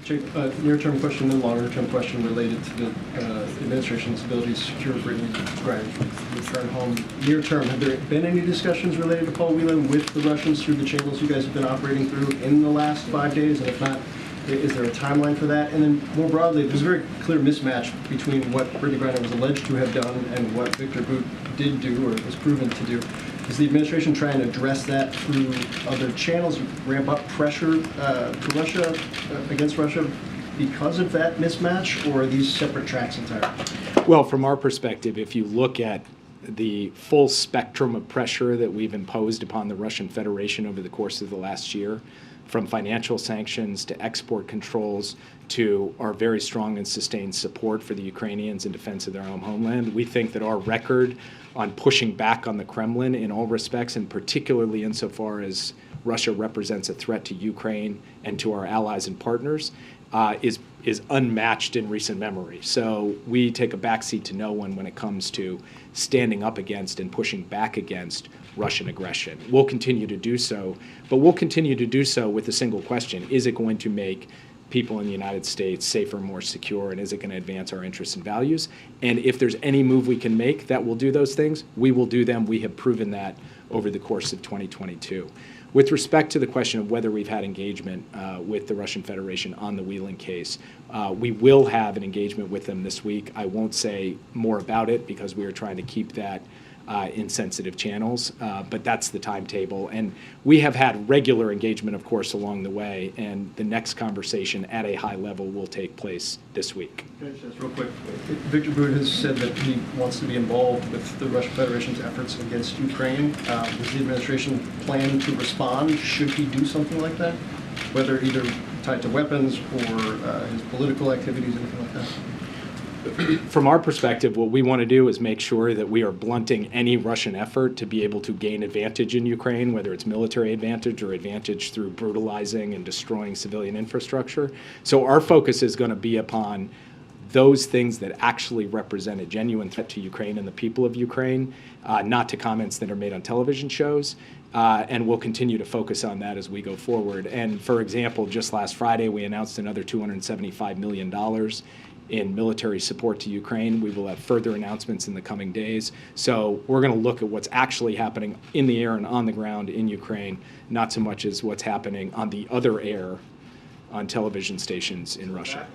Jake, near-term question and longer-term question related to the administration's ability to secure Brittany Griner's return home. Near-term, have there been any discussions related to Paul Whelan with the Russians through the channels you guys have been operating through in the last 5 days? And if not, is there a timeline for that? And then more broadly, there's a very clear mismatch between what Brittany Griner was alleged to have done and what Victor Bout did do or was proven to do. Is the administration trying to address that through other channels, ramp up pressure to Russia, against Russia because of that mismatch, or are these separate tracks entirely? Well, from our perspective, if you look at the full spectrum of pressure that we've imposed upon the Russian Federation over the course of the last year, from financial sanctions to export controls to our very strong and sustained support for the Ukrainians in defense of their own homeland, we think that our record on pushing back on the Kremlin in all respects, and particularly insofar as Russia represents a threat to Ukraine and to our allies and partners, is unmatched in recent memory. So we take a backseat to no one when it comes to standing up against and pushing back against Russian aggression. We'll continue to do so, but we'll continue to do so with a single question: is it going to make people in the United States safer, more secure, and is it going to advance our interests and values? And if there's any move we can make that will do those things, we will do them. We have proven that over the course of 2022. With respect to the question of whether we've had engagement with the Russian Federation on the Whelan case, we will have an engagement with them this week. I won't say more about it because we are trying to keep that in sensitive channels, but that's the timetable. And we have had regular engagement, of course, along the way, and the next conversation at a high level will take place this week. Can I just ask real quick? Victor Bout has said that he wants to be involved with the Russian Federation's efforts against Ukraine. Does the administration plan to respond should he do something like that, whether either tied to weapons or his political activities, anything like that? From our perspective, what we want to do is make sure that we are blunting any Russian effort to be able to gain advantage in Ukraine, whether it's military advantage or advantage through brutalizing and destroying civilian infrastructure. So our focus is going to be upon those things that actually represent a genuine threat to Ukraine and the people of Ukraine, not to comments that are made on television shows. And we'll continue to focus on that as we go forward. And for example, just last Friday, we announced another $275 million in military support to Ukraine. We will have further announcements in the coming days. So we're going to look at what's actually happening in the air and on the ground in Ukraine, not so much as what's happening on the other air on television stations in Russia.